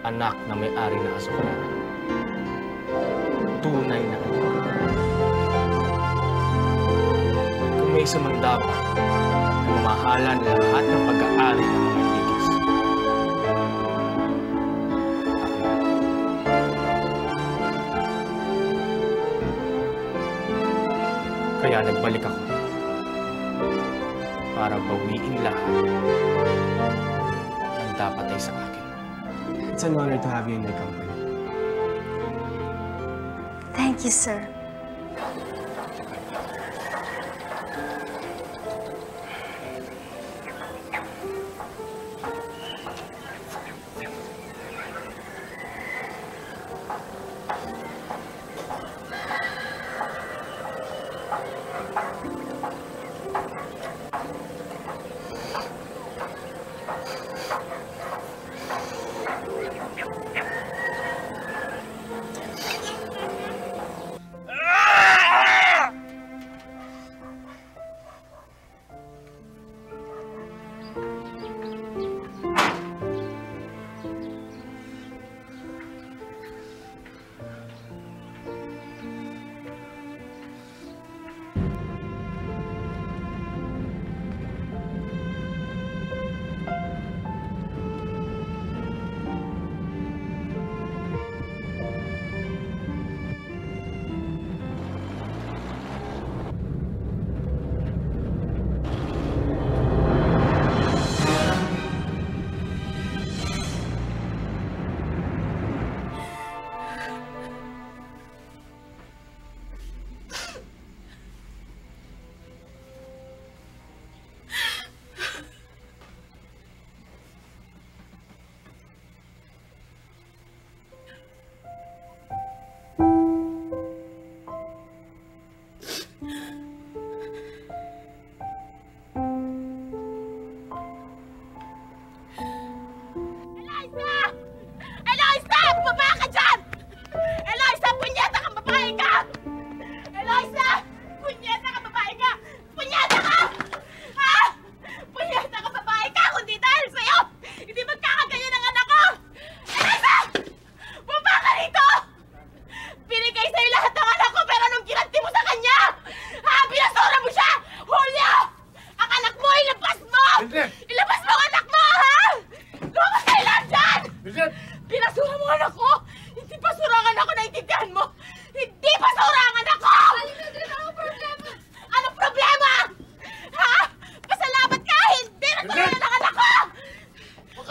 anak na may-ari ng asukal. Tunay na anak. Kung may isa man dapat na mamahalan lahat ng pag-aari ng mga igis. Kaya nagbalik ako para bawiin lahat ang dapat ay sa akin. It's an honor to have you in my company. Thank you, sir.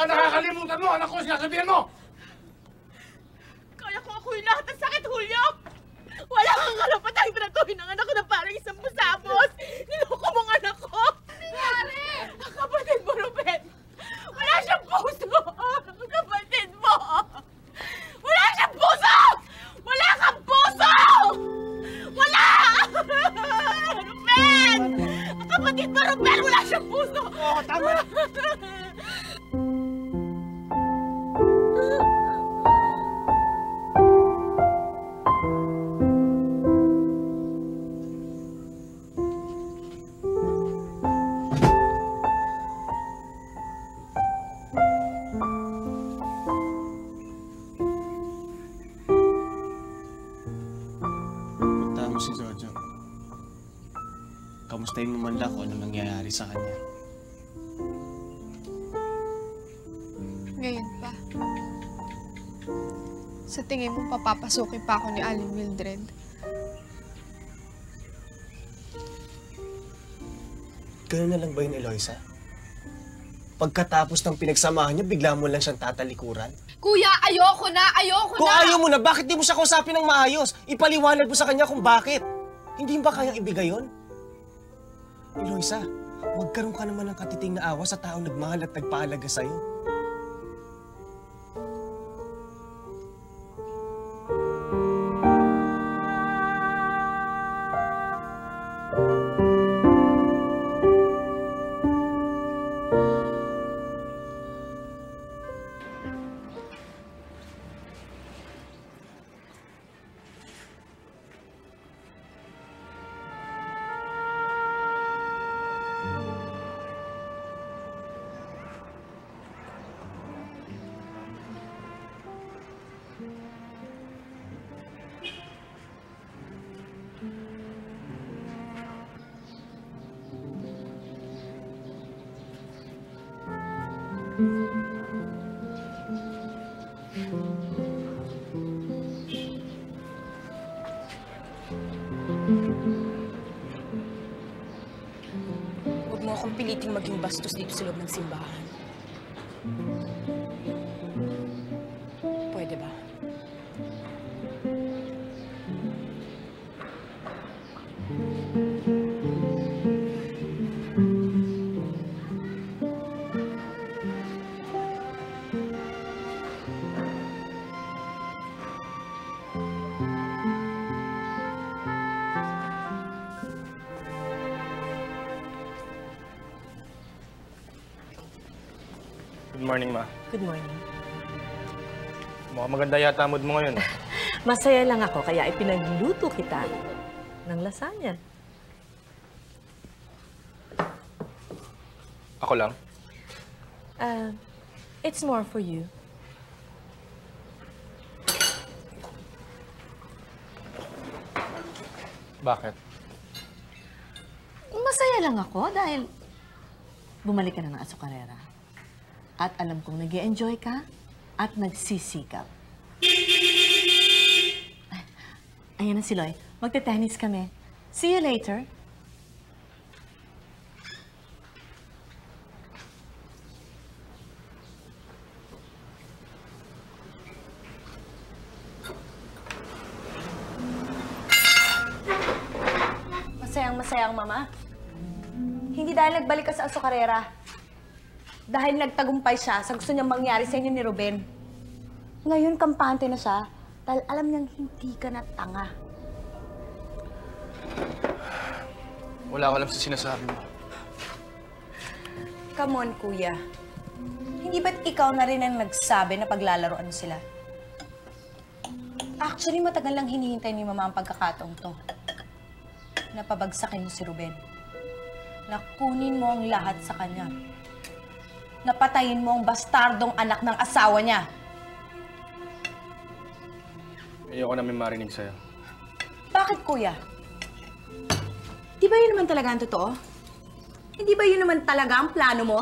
Nakakalimutan mo, anak ko, sinasabihan mo! Kaya ko ako'y lahat ng sakit, Julio! Wala kang kalapatang pinatuhin ang anak ko na parang isang pusapos! Niloko mong anak ko! Nangyari! Ang kapatid mo, Ruben! Wala siyang puso! Ang kapatid mo! Wala siyang puso! Wala kang puso! Wala! Ruben! Ang kapatid mo, Ruben! Wala siyang puso! Oo, tama! Si Jojo. Kamustahin mo man lang kung ano nangyayari sa kanya. Ngayon pa. Sa tingin mo, papapasukin pa ako ni Aling Mildred. Ganun na lang ba yun, Eloisa? Pagkatapos ng pinagsamahan niya, bigla mo lang siyang tatalikuran? Kuya, ayoko na! Ayoko Kung na! ayaw mo na, bakit di mo siya kausapin ng maayos? Ipaliwanag mo sa kanya kung bakit. Hindi ba kayang ibigay yun? Eloisa, magkaroon ka naman ng katiting na awa sa taong nagmahal at nagpahalaga sa'yo. Huwag mo akong piliting maging bastos dito sa loob ng simbahan. Pwede ba? Good morning, Ma. Good morning. Mukhang maganda yata mood mo ngayon. Masaya lang ako, kaya ipinagluto kita ng lasagna. Ako lang. It's more for you. Bakit? Masaya lang ako dahil bumalik ka na ng asukarera. At alam kong nag-i-enjoy ka at nagsisikap. Ayan na si Loy. Magte-tennis kami. See you later. Masayang-masayang, Mama. Hindi dahil nagbalik ka sa asukarera. Dahil nagtagumpay siya sa gusto niyang mangyari sa inyo ni Ruben. Ngayon, kampante na siya dahil alam niyang hindi ka na tanga. Wala ko alam sa sinasabi mo. Come on, Kuya. Hindi ba't ikaw na rin ang nagsabi na paglalaroan sila? Actually, matagal lang hinihintay ni Mama ang pagkakataong to. Napabagsakin mo si Ruben. Nakunin mo ang lahat sa kanya. Napatayin mo ang bastardong anak ng asawa niya. Ayoko na may marinig sa'yo. Bakit, Kuya? Di ba yun naman talaga ang totoo? Hindi ba yun naman talaga ang plano mo?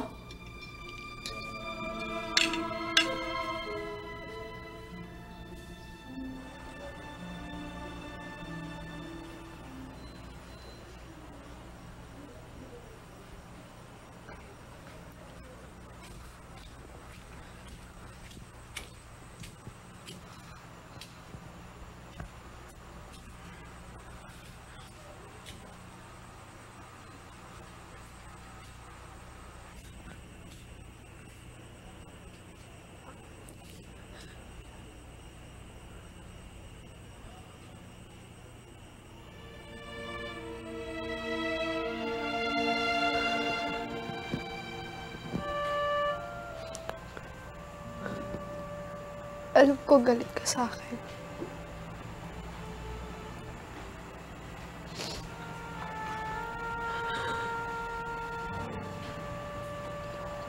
Alam ko galit ka sa akin.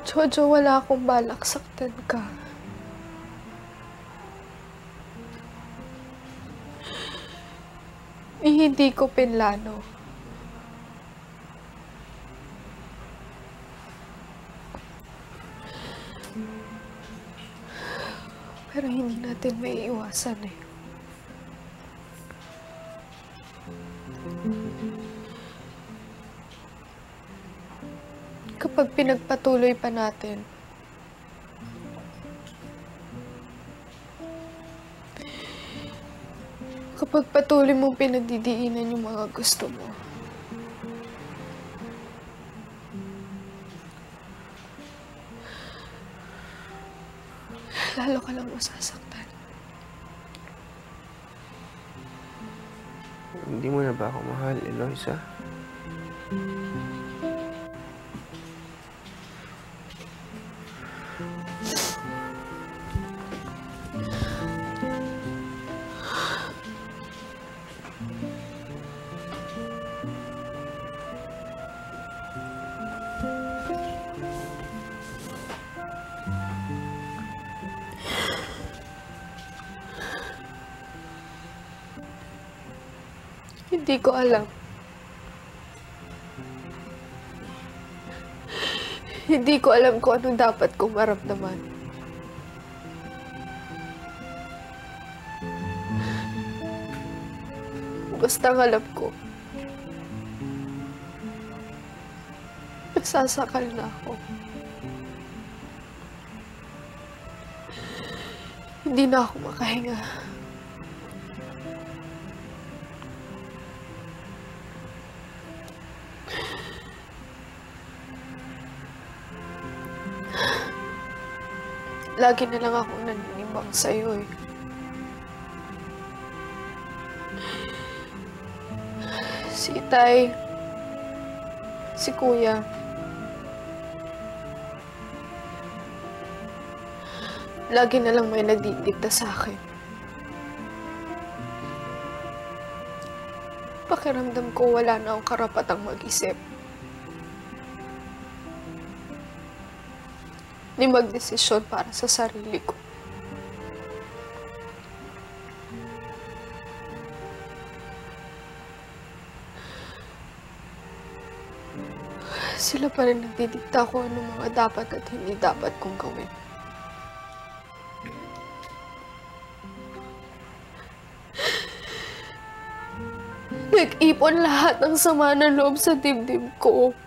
Jojo, wala akong balak saktan ka. Hindi ko pinlano. Pero hindi natin maiiwasan eh. Kapag pinagpatuloy pa natin, kapag patuloy mong pinagdidiinan yung mga gusto mo, lalo ka lang masasaktan. Hindi mo na ba ako mahal, Eloisa? Hindi ko alam. Hindi ko alam kung anong dapat kong maramdaman. Basta ang alam ko, nasasakal na ako. Hindi na ako makahinga. Lagi na lang ako naninimbang sa'yo eh. Si Itay, si Kuya, lagi na lang may nagdidikta sa akin. Pakiramdam ko wala na akong karapatang mag-isip. Ni magdesisyon para sa sarili ko. Sila pa rin nagdidikta ko ano mga dapat at hindi dapat kong gawin. Nag-ipon lahat ng sama ng loob sa dibdib ko.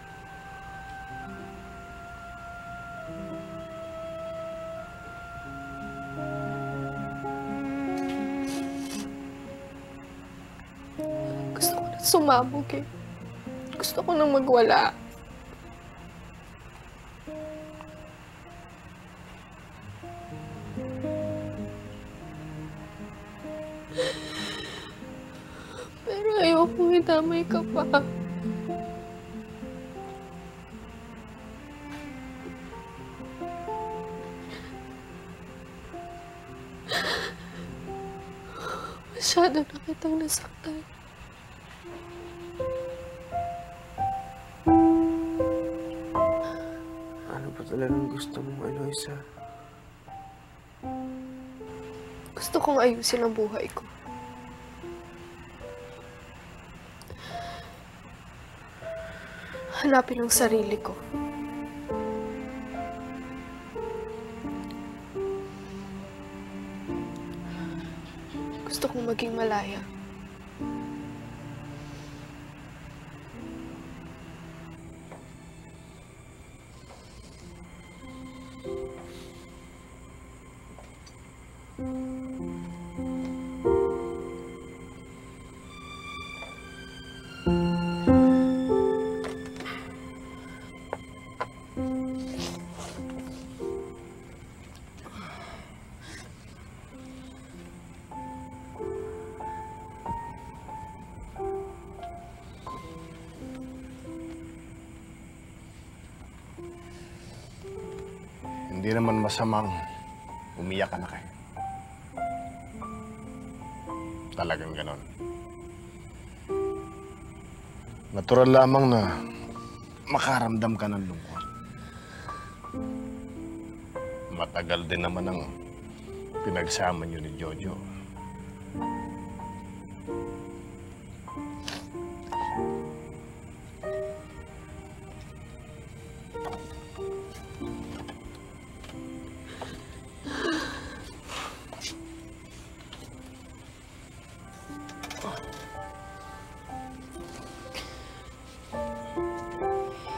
Gusto ko na sumabog eh. Gusto ko nang magwala. Pero ayokong idamay ka pa. Masyado na kitang nasaktan. Ano ba talagang gusto mo, Eloisa? Gusto kong ayusin ang buhay ko. Hanapin ang sarili ko. Gusto kong maging malaya. Hindi naman masamang umiyak ka na kayo. Talagang ganon. Natural lamang na makaramdam ka ng lungkot. Matagal din naman ang pinagsama niyo ni Jojo.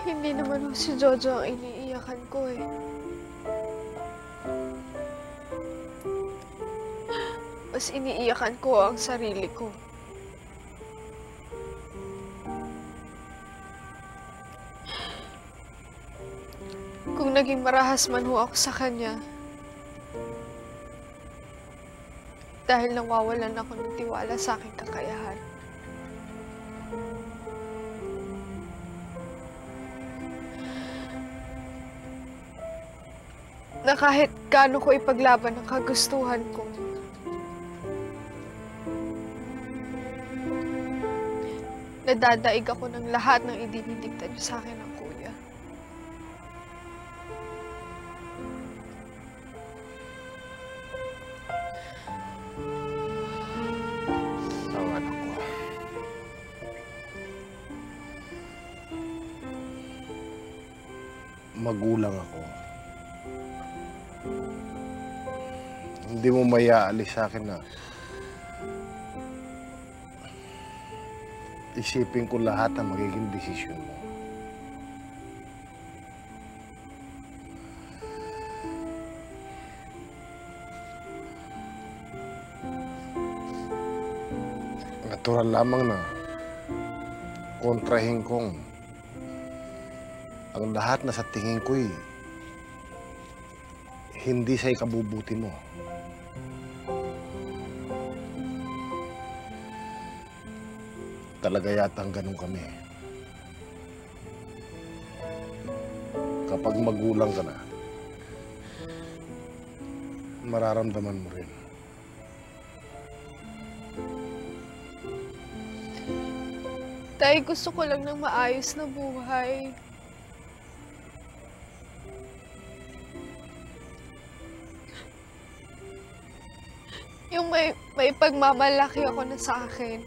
Hindi naman si Jojo ang iniiyakan ko eh. Mas iniiyakan ko ang sarili ko. Kung naging marahas man ho ako sa kanya, dahil nawawalan ako ng tiwala sa aking kakayahan. Na kahit gaano ko ipaglaban ang kagustuhan ko, nadadaig ako ng lahat ng idinidikta niyo sa akin ng Kuya. Ang anak ko. magulang ako, hindi mo mayaalis sa akin na isipin ko lahat ang magiging desisyon mo. Natural lamang na kontrahin kong ang lahat na sa tingin ko'y hindi sa ikabubuti mo. Talaga yatang ganun kami. Kapag magulang ka na, mararamdaman mo rin. Tay, gusto ko lang ng maayos na buhay. Yung may pagmamalaki ako na sa akin.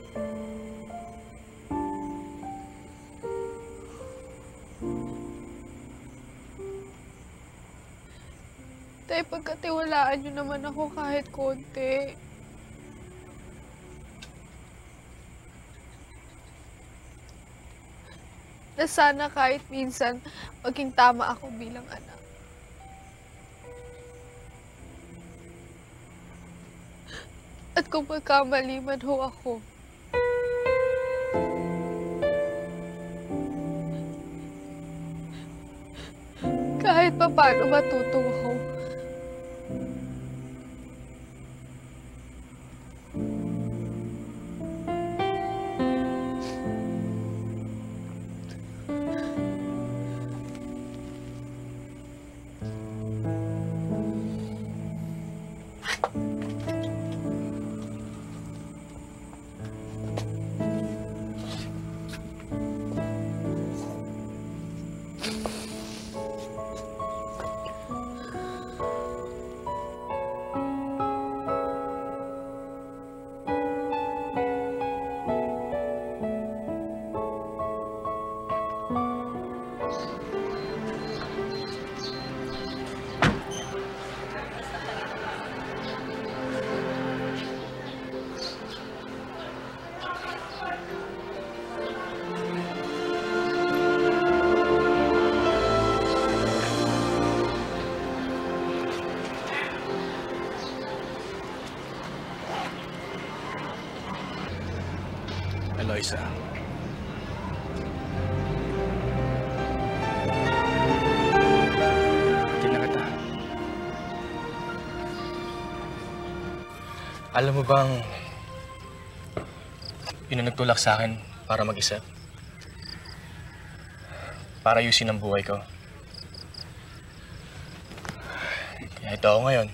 Tay, pagkatiwalaan niyo naman ako kahit konti. Na sana kahit minsan maging tama ako bilang anak. At kung magkamali man ho ako, kahit pa paano matuto ako. Eloisa. Tingnan kita. Alam mo bang yun ang nagtulak sa akin para mag-isip? Para ayusin ang buhay ko. Kaya ito ako ngayon.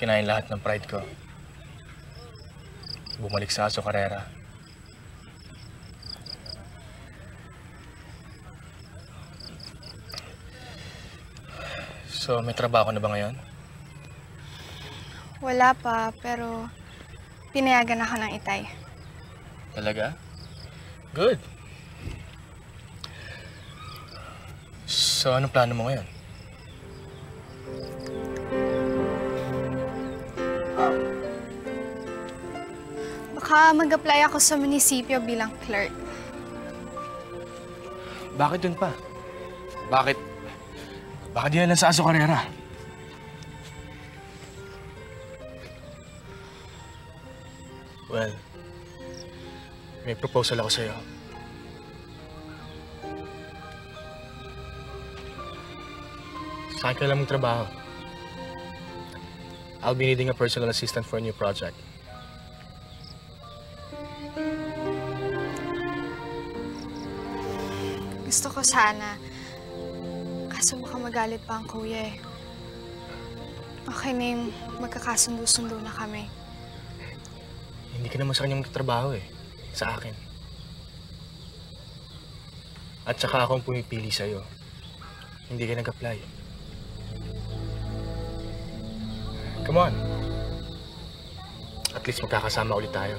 Kinain lahat ng pride ko. Bumalik sa Azucarera. So, may trabaho na ba ngayon? Wala pa, pero pinayagan ako ng itay. Talaga? Good. So, anong plano mo ngayon? Baka mag-apply ako sa munisipyo bilang clerk. Bakit dun pa? Bakit di lang sa Azucarera? Well, may proposal ako sa'yo. Saan ka lang magtrabaho? I'll be needing a personal assistant for a new project. Gusto ko sana. Kaso baka magalit pa ang kuya eh. Okay na yung magkakasundo-sundo na kami. Hindi ka naman sa kanya magtatrabaho eh. Sa akin. At saka akong pumipili sa'yo. Hindi ka nag-apply. Come on. At least magkakasama ulit tayo.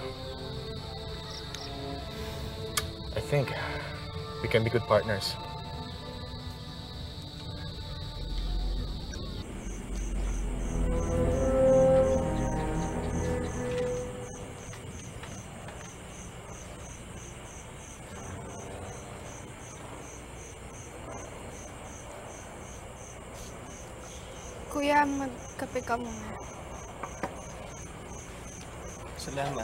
I think we can be good partners. Kuya, magkape ka muna. Salamat.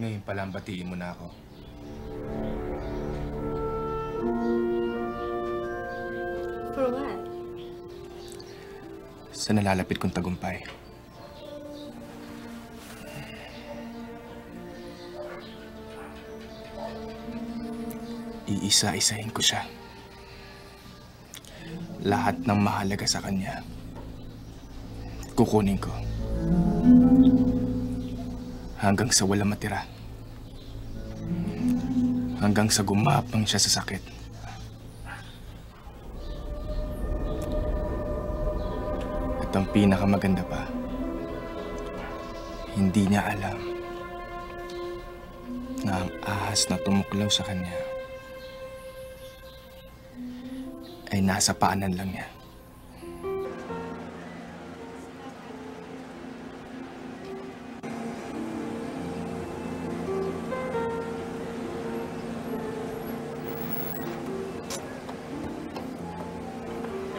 Ngayon pala batiin mo na ako. For what? Sa nalalapit kong tagumpay. Iisa-isahin ko siya. Lahat ng mahalaga sa kanya, kukunin ko. Hanggang sa walang matira. Hanggang sa gumapang siya sa sakit. At ang pinakamaganda pa, hindi niya alam na ang ahas na tumuklaw sa kanya ay nasa paanan lang niya.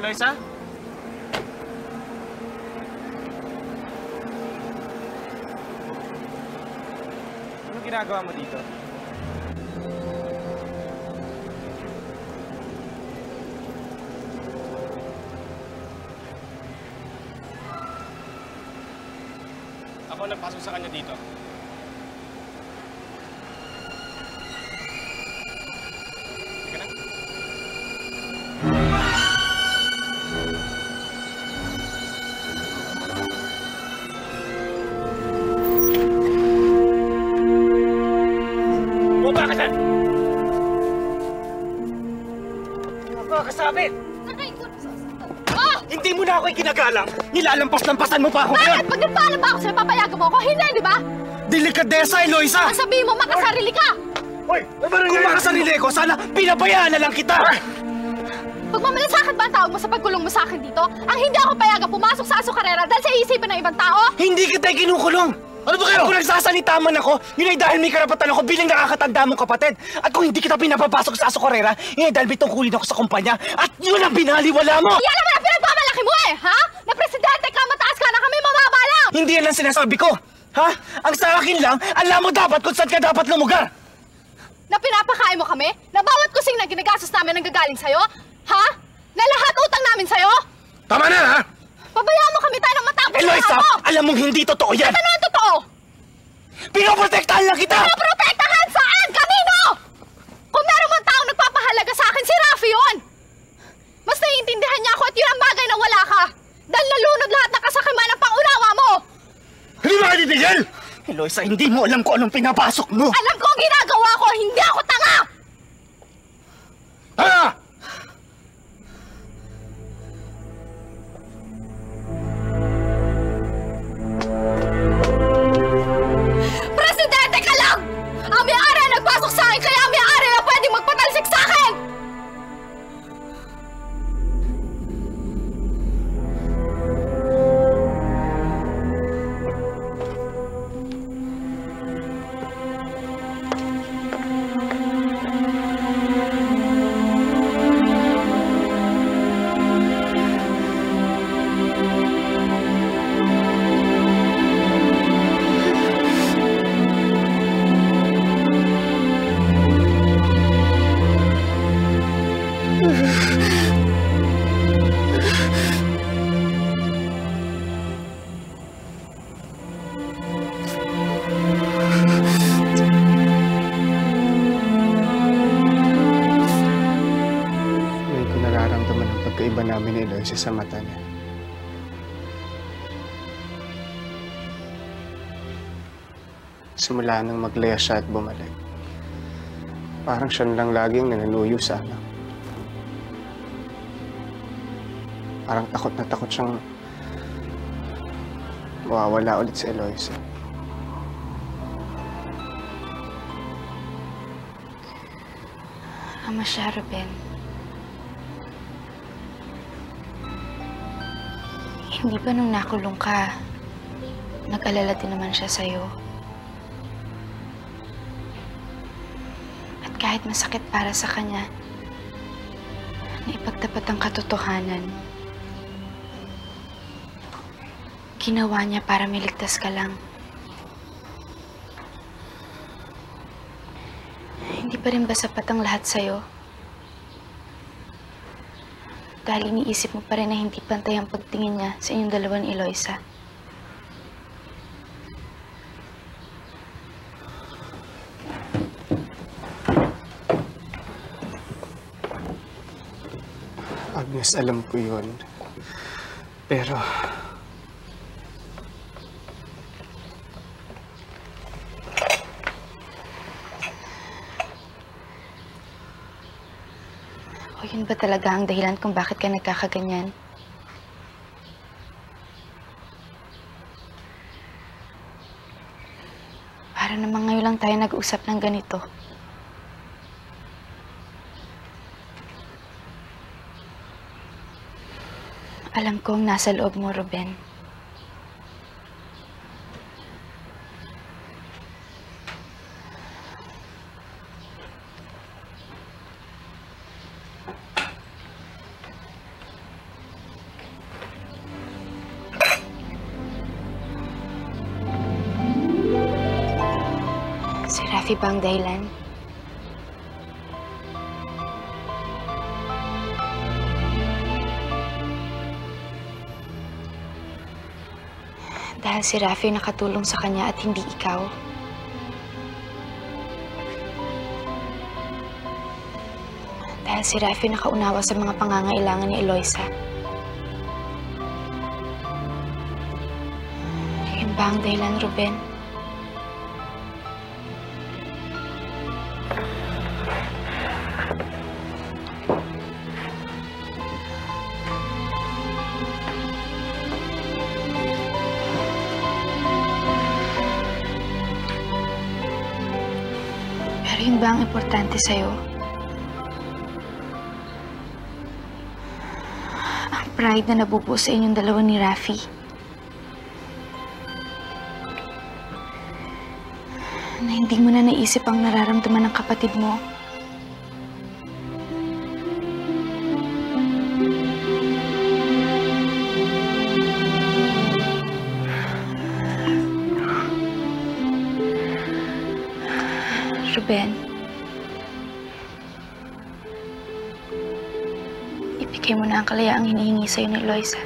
Eloisa? Anong ginagawa mo dito? Ako nagpasok sa kanya dito. Sige na. Bumaba ka dyan! Napakasabi! Hindi mo na ako ikinagalang! Nilalampas-lampasan mo pa ako ngayon! Bakit? Pag nagpaalam pa ako sa'yo, papayagan mo ako? Hindi, di ba? Delikadesa, Eloisa! Ang sabihin mo, makasarili ka! Hoy! Kung makasarili ko, sana pinabayaan na lang kita! Pagmamalasakit ba ang tawag mo sa pagkulong mo sa akin dito? Ang hindi ako payagan pumasok sa azukarera dahil sa iisipin ng ibang tao? Hindi kita kinukulong! Ano ba kayo? Kung nagsasalita man ako, yun ay dahil may karapatan ako bilang nakakatanda mong kapatid. At kung hindi kita pinapapasok sa azukarera, yun ay dahil bitungkulin ako sa kumpanya. At yun ang binaliwala mo! Yan naman ang pinagmamalaki mo eh, ha? Na presidente ka, mataas ka na kami, mababa lang! Hindi yan ang sinasabi ko! Ha? Ang sa akin lang, alam mo dapat kung saan ka dapat lumugar! Na pinapakain mo kami? Na bawat kusing na ginagastos namin ang gagaling sa'yo? Ha? Na lahat utang namin sa'yo? Tama na, ha? Pabayaan mo kami tayo ng matapos Eloisa, alam mong hindi totoo yan! At ano ang totoo? Pinoprotektahan lang kita! Pinoprotektahan saan? Kanino? Kung meron mang taong nagpapahalaga sa akin, si Rafi yun! Mas naiintindihan niya ako at yun ang bagay na wala ka! Dahil nalunod lahat ng kasakiman ng pangunawa mo! Hindi mo katitigil! Eloisa, hindi mo alam kung anong pinapasok mo! Alam ko ang ginagawa ko! Hindi ako tanga! Ha? Presidente ka lang! Ang may-ari ang nagpasok sa akin, kaya ang may-ari na pwedeng magpatalsik sa akin! Ngayon ko nararamdaman ang pagkaiba namin ni Eloisa sa mata niya. Simula nang maglaya siya at bumalik, Parang siya lang laging nananuyo sa anak. Parang takot na takot siyang mawawala ulit si Eloisa. Ama siya, Ruben. Hindi ba nung nakulong ka, nag-alala din naman siya sa'yo? At kahit masakit para sa kanya, na ipagtapat ang katotohanan, ginawa niya para miligtas ka lang. Hindi pa rin ba sapat ang lahat sa'yo? Dahil iniisip mo pa rin na hindi pantay ang pagtingin niya sa inyong dalawa ni Eloisa. Agnes, alam ko yun. Pero... O yun ba talaga ang dahilan kung bakit ka nagkakaganyan? Para namang ngayon lang tayo nag-usap ng ganito. Alam kong nasa loob mo, Ruben. Si Rafi ba ang dahilan? Dahil si Rafi nakatulong sa kanya at hindi ikaw. Dahil si Rafi nakaunawa sa mga pangangailangan ni Eloisa. Yun ba ang dahilan, Ruben? Pero yun ba ang importante sa'yo? Ang pride na nabubuo sa inyong dalawa ni Rafi. Na hindi mo na naisip ang nararamdaman ng kapatid mo. Ruben, ibigay mo na ang kalayaang hinihingi sa'yo ni Eloisa.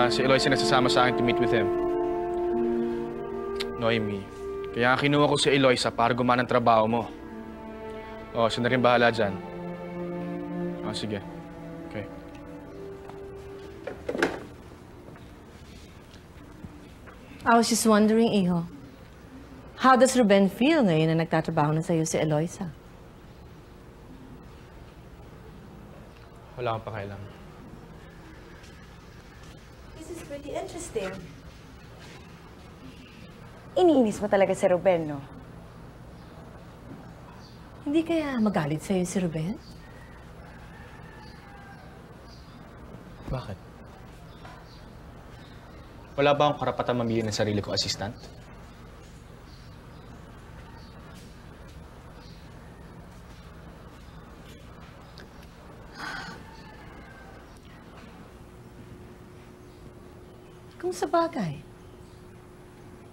Si Eloisa nagsasama sa akin to meet with him. Noemi, kaya kinuha ko si Eloisa para gumana ang trabaho mo. O, siya na rin bahala dyan. O, sige. Okay. I was just wondering, Iho, how does Ruben feel ngayon na nagtatrabaho na sa'yo si Eloisa? Wala akong pakailan. This is pretty interesting. Iniinis mo talaga si Ruben, no? Hindi kaya magalit sa'yo si Ruben? Bakit? Wala ba akong karapatan mamili ng sarili ko assistant? Kung sa bagay.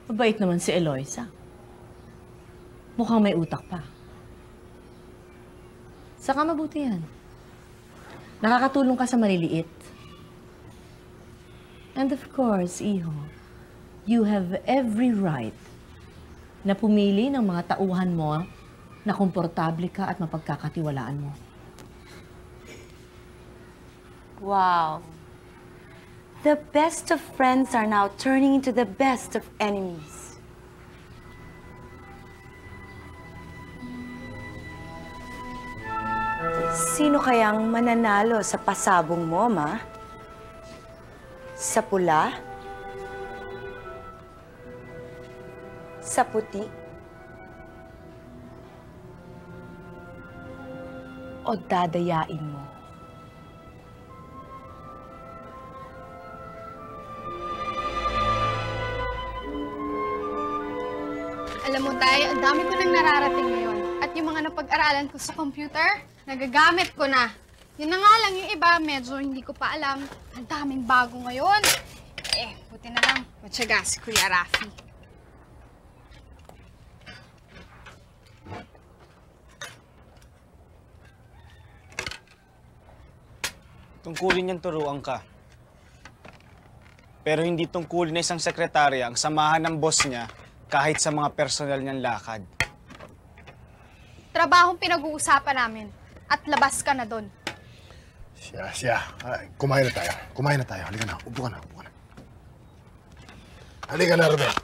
Mabait naman si Eloisa. Mukhang may utak pa. Saka mabuti yan. Nakakatulong ka sa maliliit. And of course, Iho, you have every right na pumili ng mga tauhan mo na komportable ka at mapagkakatiwalaan mo. Wow. The best of friends are now turning into the best of enemies. Sino kayang mananalo sa pasabong mo, Ma? Sa pula? Sa puti? O dadayain mo? Alam mo, Tay, ang dami ko nang nararating ngayon. At yung mga napag-aralan ko sa computer, nagagamit ko na. Yun na nga lang, yung iba, medyo hindi ko pa alam. Ang daming bago ngayon. Buti na lang. Matyaga si Kuya Rafi. Tungkulin niyang turuan ka. Pero hindi tungkulin na isang sekretarya ang samahan ng boss niya kahit sa mga personal niyang lakad. Trabahong pinag-uusapan namin. At labas ka na doon. Siya. Kumain na tayo. Halika na. Upo ka na. Halika na, Ruben.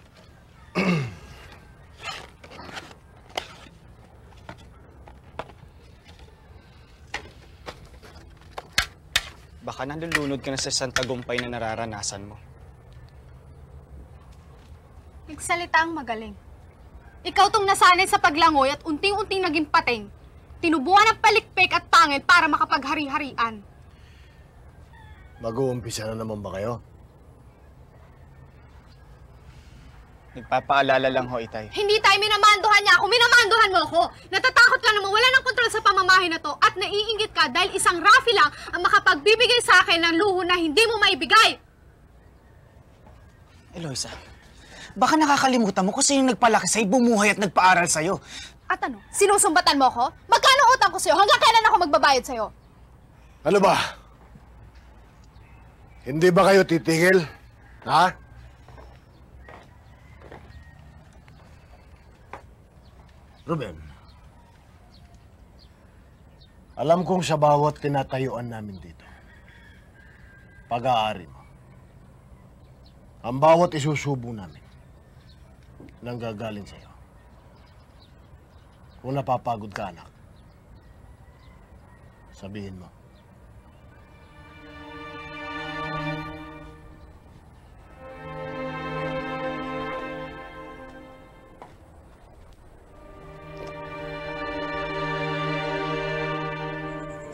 Baka nalulunod ka na sa isang tagumpay na nararanasan mo. Nagsalita ang magaling. Ikaw tong nasanay sa paglangoy at unting-unting naging pating. Tinubuan ng palikpik at pangit para makapaghari-harian. Mag-uumpisa na naman ba kayo? Nagpapaalala lang ho, Itay. Hindi tayo minamandohan niya ako. Minamandohan mo ako. Natatakot ka naman wala ng kontrol sa pamamahay na to at naiinggit ka dahil isang Rafi lang ang makapagbibigay sa akin ng luho na hindi mo maibigay. Eloisa, baka nakakalimutan mo kung sino nagpalaki sa'yo, bumuhay at nagpaaral sa'yo. At ano? Sinusumbatan mo ako? Magkano utang ko sa'yo? Hanggang kailan ako magbabayad sa'yo? Ano ba? Hindi ba kayo titigil? Ha? Ruben, alam kong sa bawat tinatayuan namin dito, pag-aari mo, ang bawat isusubo namin, nanggagaling sa'yo. Kung napapagod ka, anak, sabihin mo.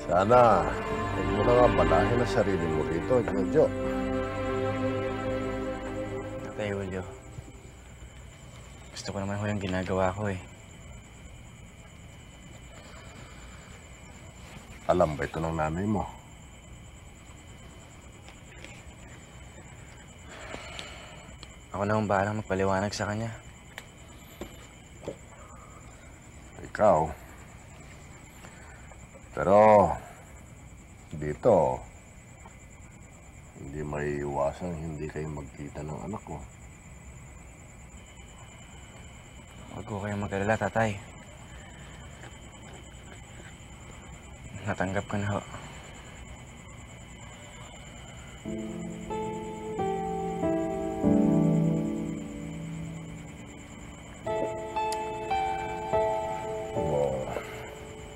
Sana, huwag mo na nga balahin ang sarili mo dito, Jojo. Tatay Julio, gusto ko naman ho yung ginagawa ko eh. Alam ba ito ng nanay mo? Ako na ang bahalang magpaliwanag sa kanya. Ikaw. Pero, dito, hindi may iwasan hindi kayo magkita ng anak ko. Huwag ko kayong mag-alala, tatay. Natanggap ka na ho.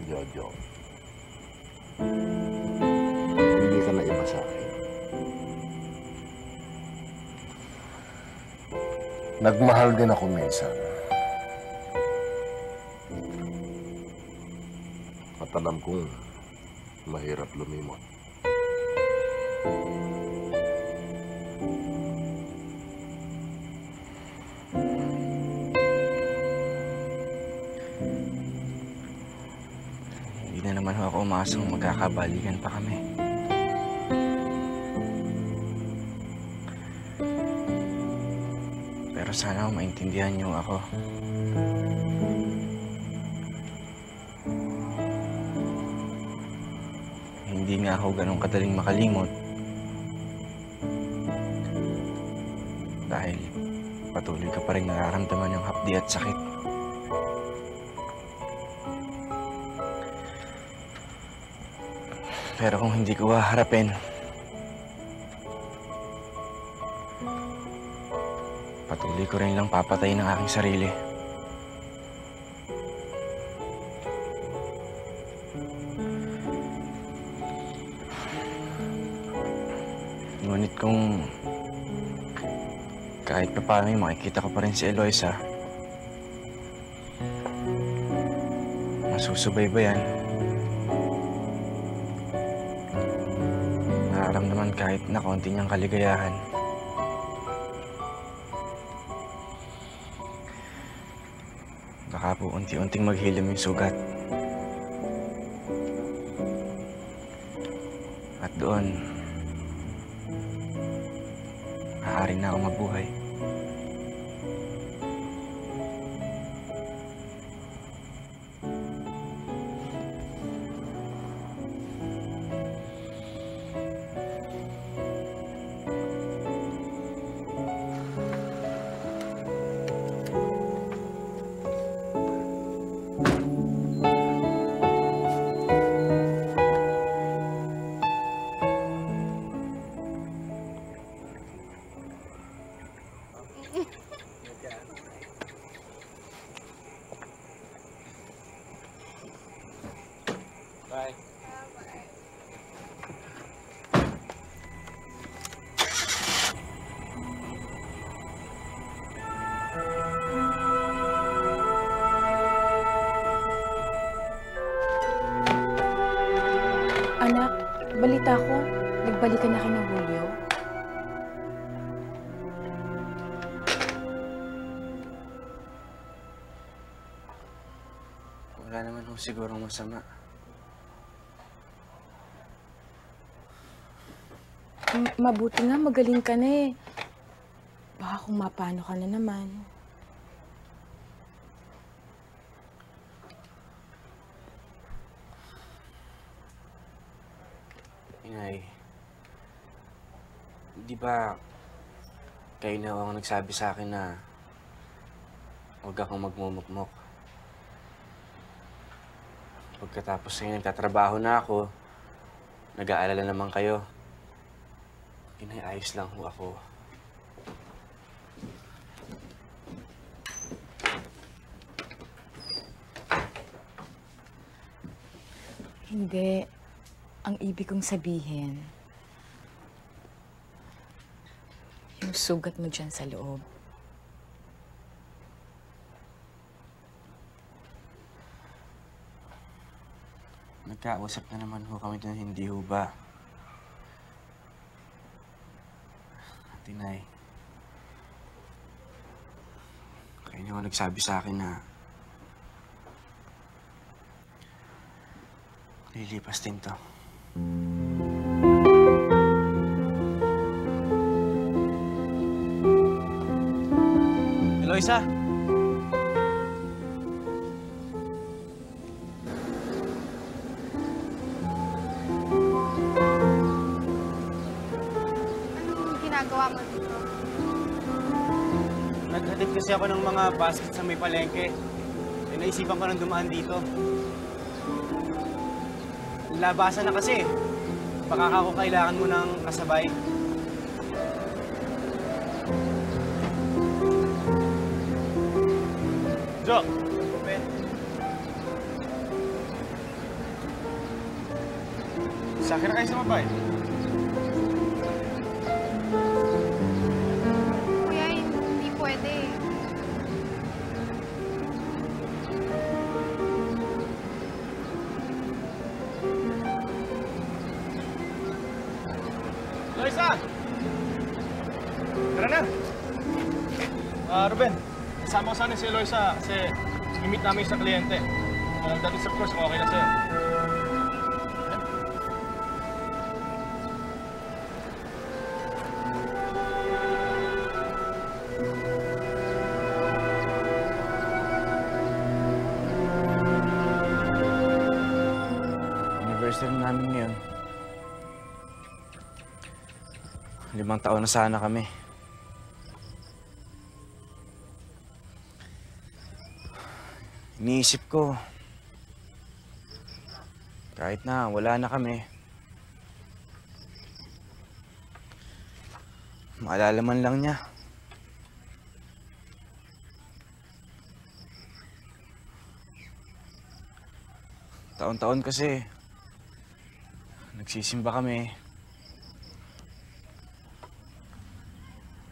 Jojo. Hindi ka na iba sa akin. Nagmahal din ako minsan. At alam kong mahirap lumimot. Hindi na naman ho ako umasang magkakabalikan pa kami. Pero sana ho maintindihan niyo ako. hindi nga ako ganun kadaling makalimot. Dahil patuloy ka pa rin nararamdaman ng hapdi at sakit. Pero kung hindi ko haharapin, patuloy ko rin lang papatayin ang aking sarili. Ngunit kung kahit pa paano makikita ko pa rin si Eloisa, masusubaybayan, nararamdaman kahit na kaunti niyang kaligayahan. Baka po unti-unting maghilom yung sugat. At doon, maaari na akong mabuhay. Bye. Anak, balita ko, nagbalikan na kayo ng Julio. Wala naman ho sigurong masama. Mabuti nga, magaling ka na eh. Baka kung mapano ka na naman. Inay, di ba kayo na ang nagsabi sa akin na huwag akong magmumukmok? Pagkatapos ngayon nagtatrabaho na ako, nag-aalala naman kayo. Inay, ayos lang ho ako. Hindi. Ang ibig kong sabihin, yung sugat mo dyan sa loob. Nagkausap na naman ho kami na hindi ho ba? Tinay, kayo naman nagsabi sa akin na lilipas din to. Eloisa! Anong ginagawa mo dito? Naghatid kasi ako ng mga basket sa may palengke. Eh, naisipan ko nang dumaan dito. Labasan na kasi. Baka ako kailangan mo ng kasabay. Jo! Ben. Sa akin na kayo sumabay. Kuya, hindi pwede. Eloisa! Tara na! Ruben, kasama ko sana si Eloisa kasi limit namin sa kliyente. That is of course kung okay na sa'yo. Anniversary namin ngayon. 5 taon na sana kami. Iniisip ko, kahit na wala na kami, maalala man lang niya. Taon-taon kasi, nagsisimba kami.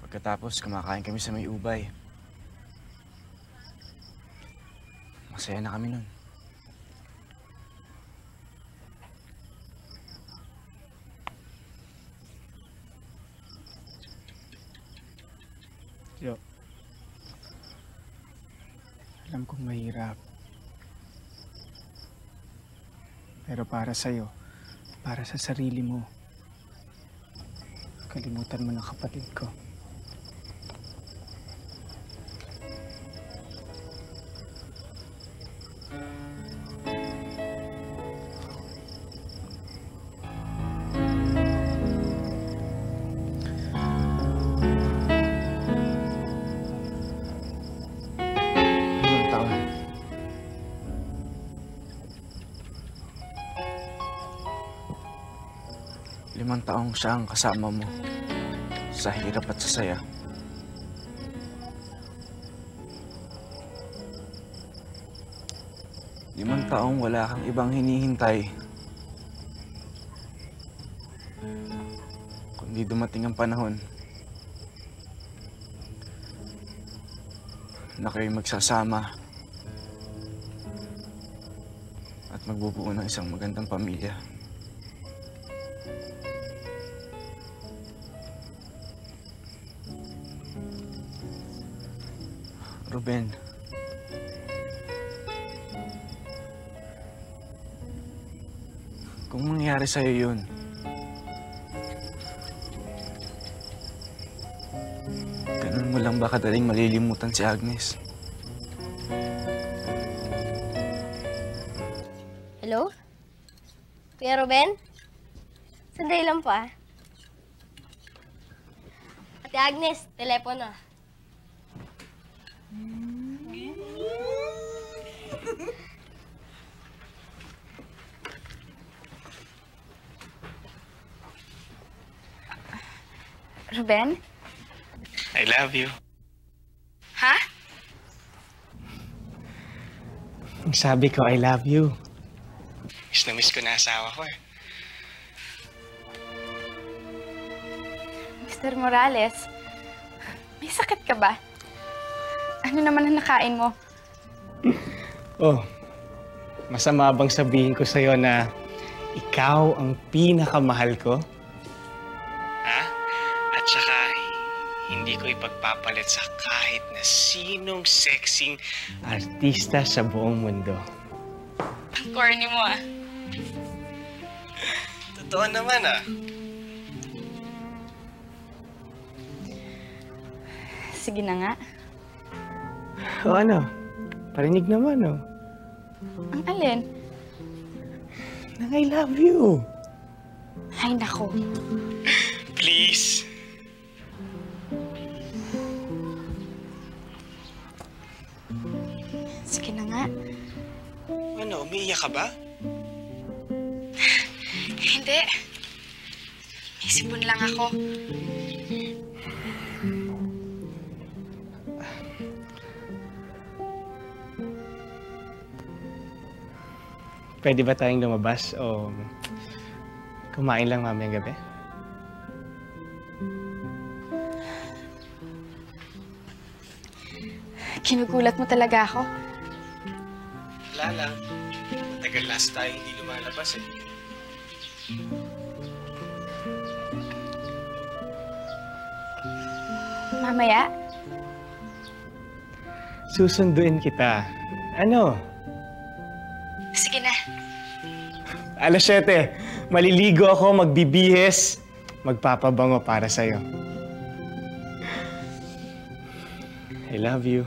Pagkatapos, kumakain kami sa may ubay. Masaya na kami nun. Jo, alam kong mahirap. Pero para sa'yo, para sa sarili mo, kalimutan mo ng kapatid ko. Limang taong siya ang kasama mo sa hirap at sa saya. Limang taong wala kang ibang hinihintay kundi dumating ang panahon na kayo magsasama at magbubuo ng isang magandang pamilya. Ruben, kung mangyari sa'yo yun, ganun mo lang ba kadaling malilimutan si Agnes? Hello? Kuya Ruben? Sandali lang pa. Ate Agnes, telepono. Ruben? I love you. Ha? Ang sabi ko, I love you. Miss na miss ko na asawa ko eh. Mr. Morales, may sakit ka ba? Ano naman ang nakain mo? Oh, masama bang sabihin ko sa'yo na ikaw ang pinakamahal ko? Ha? At saka, hindi ko ipagpapalit sa kahit na sinong sexing artista sa buong mundo. Ang corny mo ah. Totoo naman ah. Sige na nga. O ano? Parinig naman oh. Ang alin? Nang I love you. Ay nako. Please. Sige na nga. Ano, umiiyak ka ba? Hindi. May sipon lang ako. Pwede ba tayong lumabas o kumain lang mamayang gabi? Kinugulat mo talaga ako. Wala lang. Tagal last tayo hindi lumalabas eh. Mamaya? Susunduin kita. Ano? Sige na. 7:00. Maliligo ako, magbibihis, magpapabango para sa'yo. I love you.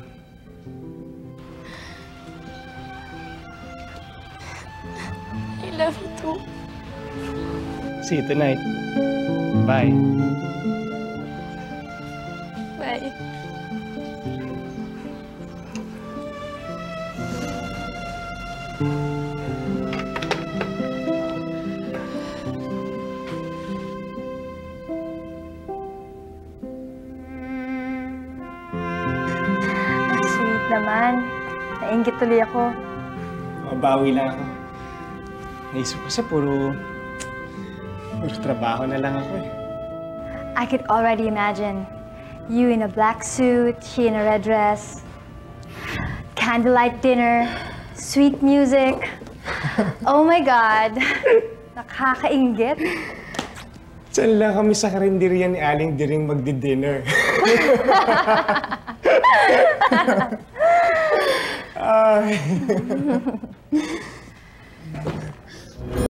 I love you too. See you tonight. Bye. naman. Nainggit tuloy ako. Mabawi lang ako. Naisip ko kasi puro trabaho na lang ako eh. I could already imagine. You in a black suit, she in a red dress. Candlelight dinner, sweet music. Oh my God. Nakakainggit. Saan lang kami sa karinderya ni Aling Diring magdi-dinner. Ay.